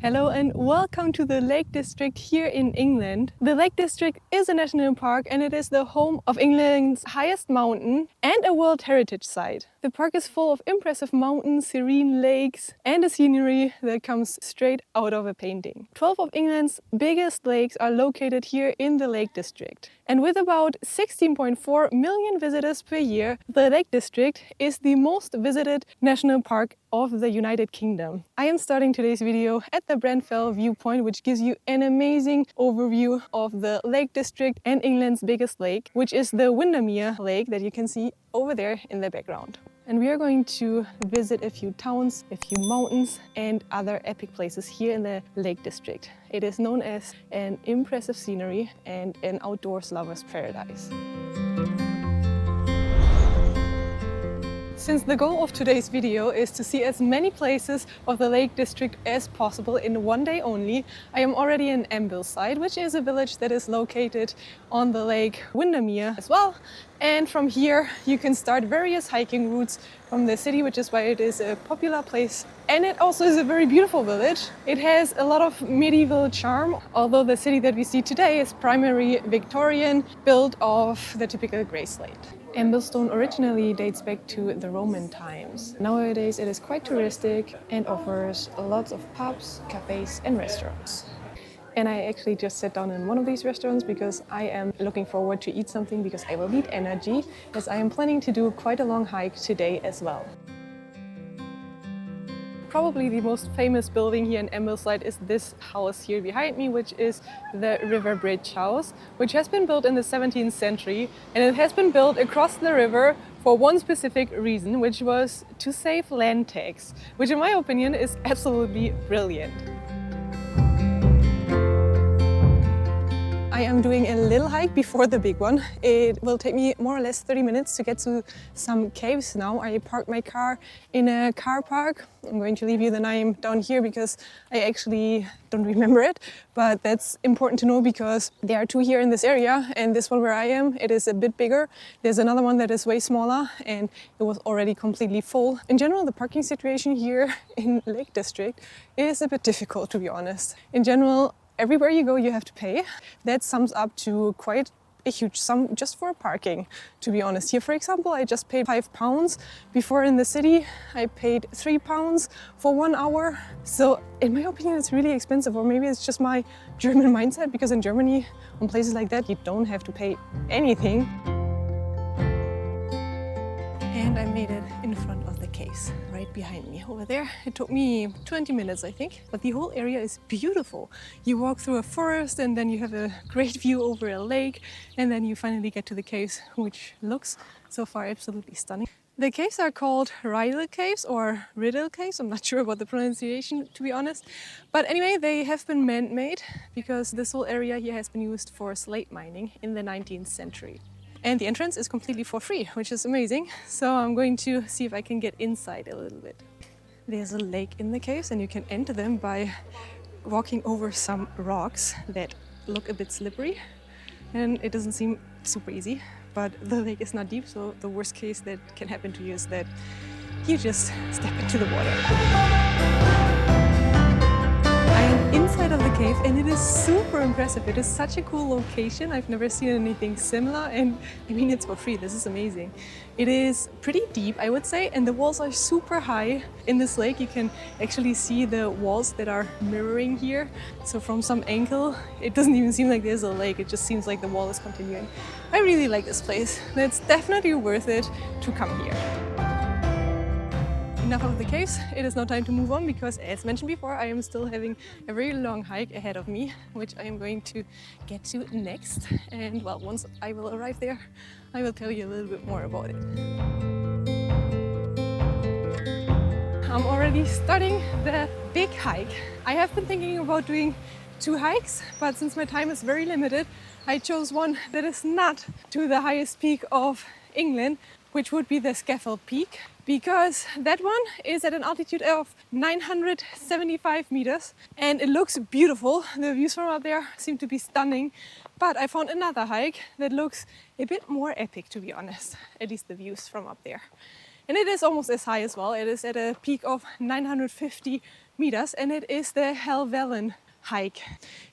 Hello and welcome to the Lake District here in England. The Lake District is a national park and it is the home of England's highest mountain and a World Heritage Site. The park is full of impressive mountains, serene lakes and a scenery that comes straight out of a painting. 12 of England's biggest lakes are located here in the Lake District. And with about 16.4 million visitors per year, the Lake District is the most visited national park of the United Kingdom. I am starting today's video at the Brant Fell Viewpoint, which gives you an amazing overview of the Lake District and England's biggest lake, which is the Windermere Lake that you can see over there in the background. And we are going to visit a few towns, a few mountains and other epic places here in the Lake District. It is known as an impressive scenery and an outdoors lover's paradise. Since the goal of today's video is to see as many places of the Lake District as possible in one day only, I am already in Ambleside, which is a village that is located on the Lake Windermere as well. And from here you can start various hiking routes from the city, which is why it is a popular place. And it also is a very beautiful village. It has a lot of medieval charm, although the city that we see today is primarily Victorian, built of the typical grey slate. Ambleside originally dates back to the Roman times. Nowadays it is quite touristic and offers lots of pubs, cafes and restaurants. And I actually just sat down in one of these restaurants because I am looking forward to eat something because I will need energy, as I am planning to do quite a long hike today as well. Probably the most famous building here in Ambleside is this house here behind me, which is the River Bridge House, which has been built in the 17th century, and it has been built across the river for one specific reason, which was to save land tax, which in my opinion is absolutely brilliant. I am doing a little hike before the big one. It will take me more or less 30 minutes to get to some caves now. I parked my car in a car park. I'm going to leave you the name down here because I actually don't remember it, but that's important to know because there are two here in this area, and this one where I am, it is a bit bigger. There's another one that is way smaller and it was already completely full. In general, the parking situation here in Lake District is a bit difficult, to be honest. In general, everywhere you go, you have to pay. That sums up to quite a huge sum just for parking, to be honest. Here, for example, I just paid £5. Before in the city, I paid £3 for 1 hour. So in my opinion, it's really expensive, or maybe it's just my German mindset, because in Germany, on places like that, you don't have to pay anything. And I made it in front of the caves, right behind me over there. It took me 20 minutes, I think, but the whole area is beautiful. You walk through a forest and then you have a great view over a lake, and then you finally get to the caves, which looks so far absolutely stunning. The caves are called Rydal Caves or Rydal Caves. I'm not sure about the pronunciation, to be honest. But anyway, they have been man-made because this whole area here has been used for slate mining in the 19th century. And the entrance is completely for free, which is amazing. So I'm going to see if I can get inside a little bit. There's a lake in the caves and you can enter them by walking over some rocks that look a bit slippery. And it doesn't seem super easy, but the lake is not deep, so the worst case that can happen to you is that you just step into the water. Inside of the cave, and it is super impressive. It is such a cool location. I've never seen anything similar, and I mean, it's for free. This is amazing. It is pretty deep, I would say, and the walls are super high. In this lake you can actually see the walls that are mirroring here, so from some angle it doesn't even seem like there's a lake, it just seems like the wall is continuing. I really like this place. It's definitely worth it to come here. Enough of the caves, it is now time to move on because, as mentioned before, I am still having a very long hike ahead of me, which I am going to get to next. And well, once I will arrive there, I will tell you a little bit more about it. I'm already starting the big hike. I have been thinking about doing 2 hikes, but since my time is very limited, I chose one that is not to the highest peak of England, which would be the Scafell Peak, because that one is at an altitude of 975 meters and it looks beautiful. The views from up there seem to be stunning, but I found another hike that looks a bit more epic, to be honest, at least the views from up there. And it is almost as high as well. It is at a peak of 952 meters, and it is the Helvellyn hike.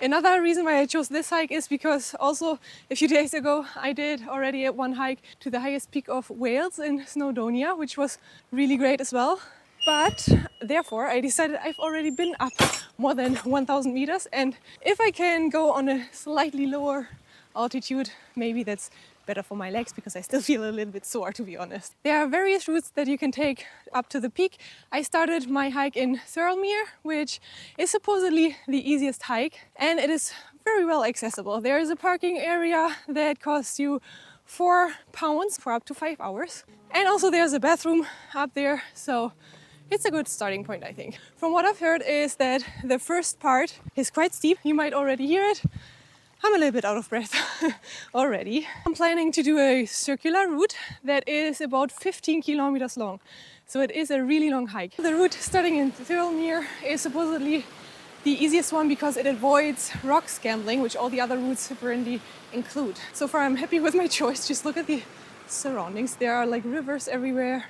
Another reason why I chose this hike is because also a few days ago I did already one hike to the highest peak of Wales in Snowdonia, which was really great as well. But therefore I decided I've already been up more than 1000 meters, and if I can go on a slightly lower altitude, maybe that's better for my legs, because I still feel a little bit sore, to be honest. There are various routes that you can take up to the peak. I started my hike in Thirlmere, which is supposedly the easiest hike, and it is very well accessible. There is a parking area that costs you £4 for up to 5 hours. And also there's a bathroom up there, so it's a good starting point, I think. From what I've heard is that the first part is quite steep. You might already hear it. I'm a little bit out of breath already. I'm planning to do a circular route that is about 15 kilometers long. So it is a really long hike. The route starting in Thirlmere is supposedly the easiest one because it avoids rock scrambling, which all the other routes apparently include. So far I'm happy with my choice. Just look at the surroundings. There are like rivers everywhere,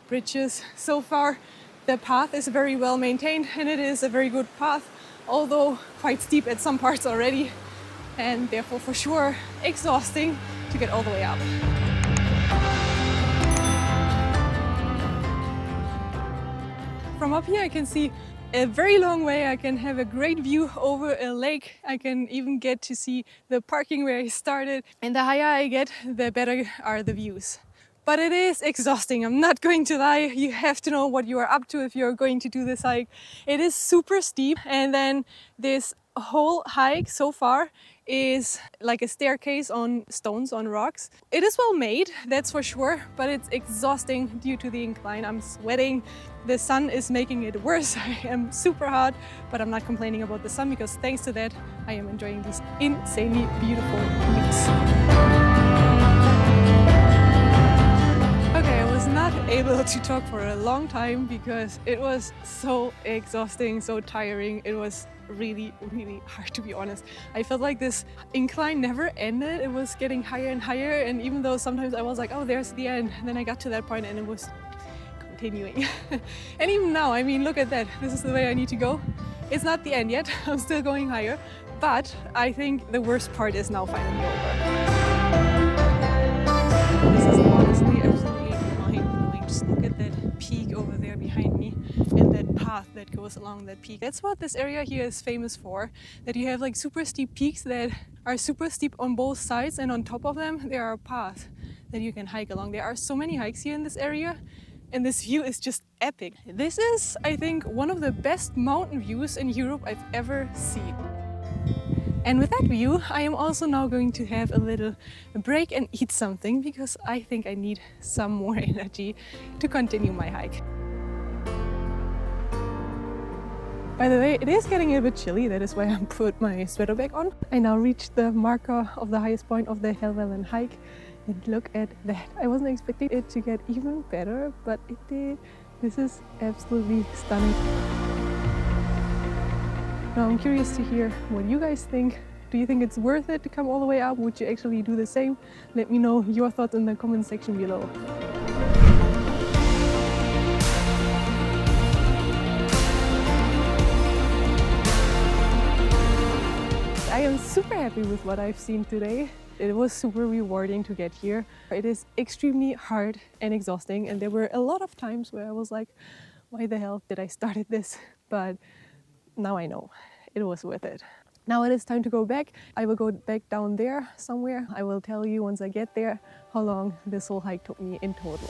bridges. So far the path is very well maintained, and it is a very good path, although quite steep at some parts already, and therefore for sure exhausting to get all the way up. From up here I can see a very long way. I can have a great view over a lake. I can even get to see the parking where I started, and the higher I get, the better are the views. But it is exhausting, I'm not going to lie. You have to know what you are up to if you're going to do this hike. It is super steep, and then this whole hike so far is like a staircase on stones, on rocks. It is well made, that's for sure, but it's exhausting due to the incline. I'm sweating. The sun is making it worse. I am super hot, but I'm not complaining about the sun, because thanks to that I am enjoying these insanely beautiful views. Okay, I was not able to talk for a long time because it was so exhausting, so tiring. It was really hard, to be honest. I felt like this incline never ended. It was getting higher and higher, and even though sometimes I was like, oh, there's the end, and then I got to that point and it was continuing. And even now, I mean, look at that. This is the way I need to go. It's not the end yet. I'm still going higher, but I think the worst part is now finally over. This is honestly absolutely mind-blowing. Just look at that peak over there behind me, and that path that goes along that peak. That's what this area here is famous for, that you have like super steep peaks that are super steep on both sides, and on top of them there are paths that you can hike along. There are so many hikes here in this area, and this view is just epic. This is, I think, one of the best mountain views in Europe I've ever seen. And with that view, I am also now going to have a little break and eat something, because I think I need some more energy to continue my hike. By the way, it is getting a bit chilly, that is why I put my sweater back on. I now reached the marker of the highest point of the Helvellyn hike, and look at that. I wasn't expecting it to get even better, but it did. This is absolutely stunning. Now I'm curious to hear what you guys think. Do you think it's worth it to come all the way up? Would you actually do the same? Let me know your thoughts in the comment section below. I am super happy with what I've seen today. It was super rewarding to get here. It is extremely hard and exhausting, and there were a lot of times where I was like, why the hell did I start this? But now I know it was worth it. Now it is time to go back. I will go back down there somewhere. I will tell you once I get there how long this whole hike took me in total.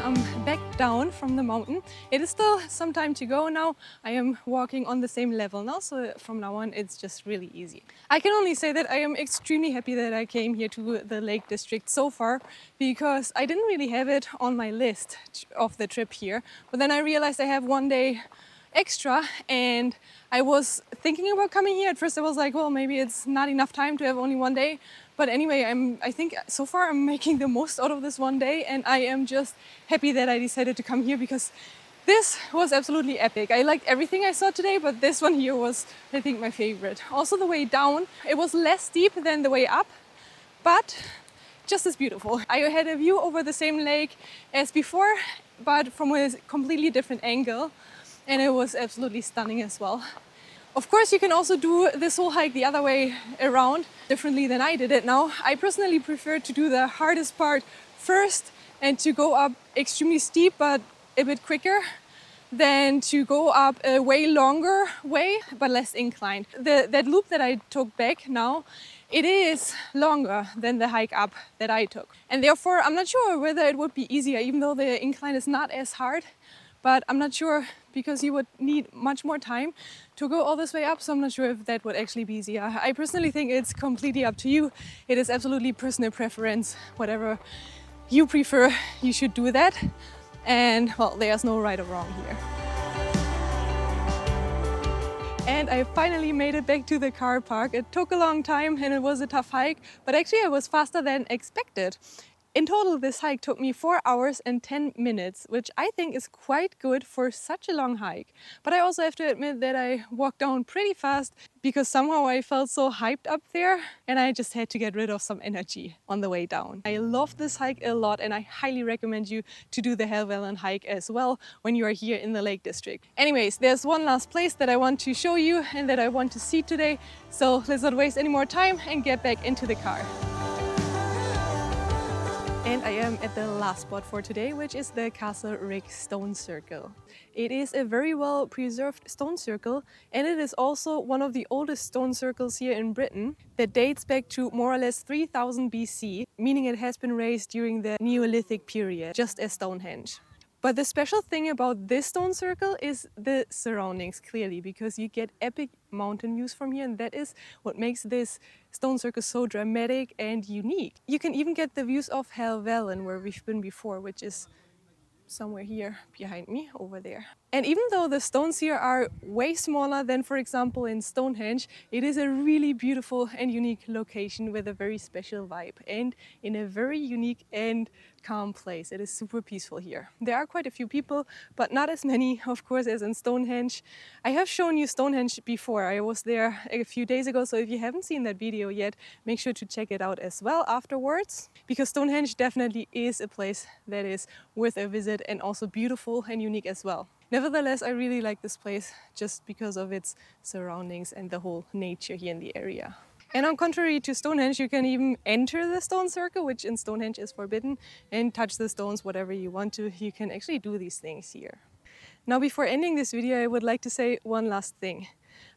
I'm back down from the mountain. It is still some time to go now. I am walking on the same level now, so from now on it's just really easy. I can only say that I am extremely happy that I came here to the Lake District so far, because I didn't really have it on my list of the trip here. But then I realized I have one day extra, and I was thinking about coming here. At first I was like, well, maybe it's not enough time to have only one day. But anyway, I think so far I'm making the most out of this one day, and I am just happy that I decided to come here, because this was absolutely epic. I liked everything I saw today, but this one here was, I think, my favorite. Also the way down, it was less steep than the way up, but just as beautiful. I had a view over the same lake as before, but from a completely different angle, and it was absolutely stunning as well. Of course, you can also do this whole hike the other way around, differently than I did it now. I personally prefer to do the hardest part first and to go up extremely steep but a bit quicker than to go up a way longer way but less inclined. That loop that I took back now, it is longer than the hike up that I took. And therefore, I'm not sure whether it would be easier, even though the incline is not as hard. But I'm not sure, because you would need much more time to go all this way up, so I'm not sure if that would actually be easier. I personally think it's completely up to you. It is absolutely personal preference. Whatever you prefer, you should do that. And well, there's no right or wrong here. And I finally made it back to the car park. It took a long time and it was a tough hike, but actually I was faster than expected. In total, this hike took me 4 hours and 10 minutes, which I think is quite good for such a long hike. But I also have to admit that I walked down pretty fast because somehow I felt so hyped up there and I just had to get rid of some energy on the way down. I love this hike a lot and I highly recommend you to do the Helvellyn hike as well when you are here in the Lake District. Anyways, there's one last place that I want to show you and that I want to see today. So let's not waste any more time and get back into the car. And I am at the last spot for today, which is the Castlerigg Stone Circle. It is a very well preserved stone circle, and it is also one of the oldest stone circles here in Britain that dates back to more or less 3000 BC, meaning it has been raised during the Neolithic period, just as Stonehenge. But the special thing about this stone circle is the surroundings, clearly, because you get epic mountain views from here, and that is what makes this stone circle so dramatic and unique. You can even get the views of Helvellyn, where we've been before, which is somewhere here behind me, over there. And even though the stones here are way smaller than, for example, in Stonehenge, it is a really beautiful and unique location with a very special vibe and in a very unique and calm place. It is super peaceful here. There are quite a few people, but not as many, of course, as in Stonehenge. I have shown you Stonehenge before. I was there a few days ago, so if you haven't seen that video yet, make sure to check it out as well afterwards, because Stonehenge definitely is a place that is worth a visit and also beautiful and unique as well. Nevertheless, I really like this place just because of its surroundings and the whole nature here in the area. And on contrary to Stonehenge, you can even enter the stone circle, which in Stonehenge is forbidden, and touch the stones whatever you want to. You can actually do these things here. Now, before ending this video, I would like to say one last thing.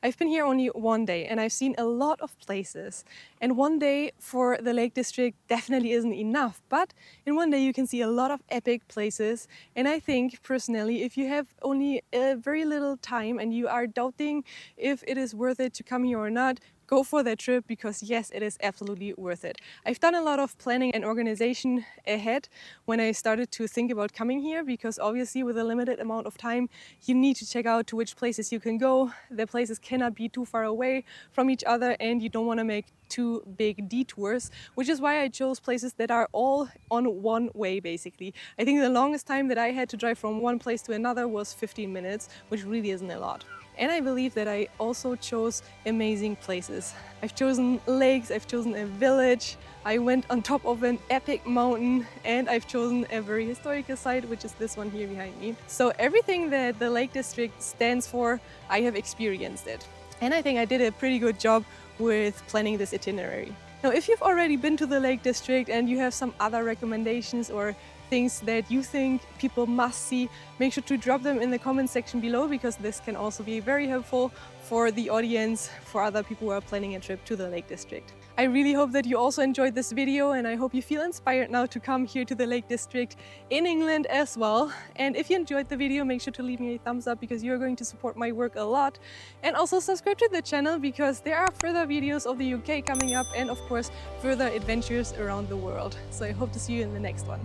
I've been here only one day and I've seen a lot of places, and one day for the Lake District definitely isn't enough, but in one day you can see a lot of epic places. And I think personally, if you have only a very little time and you are doubting if it is worth it to come here or not, go for that trip, because yes, it is absolutely worth it. I've done a lot of planning and organization ahead when I started to think about coming here, because obviously with a limited amount of time, you need to check out to which places you can go. The places cannot be too far away from each other and you don't want to make too big detours, which is why I chose places that are all on one way basically. I think the longest time that I had to drive from one place to another was 15 minutes, which really isn't a lot. And I believe that I also chose amazing places. I've chosen lakes, I've chosen a village, I went on top of an epic mountain, and I've chosen a very historical site, which is this one here behind me. So everything that the Lake District stands for, I have experienced it. And I think I did a pretty good job with planning this itinerary. Now, if you've already been to the Lake District and you have some other recommendations or things that you think people must see, make sure to drop them in the comment section below, because this can also be very helpful for the audience, for other people who are planning a trip to the Lake District. I really hope that you also enjoyed this video, and I hope you feel inspired now to come here to the Lake District in England as well. And if you enjoyed the video, make sure to leave me a thumbs up, because you're going to support my work a lot. And also subscribe to the channel, because there are further videos of the UK coming up, and of course further adventures around the world. So I hope to see you in the next one.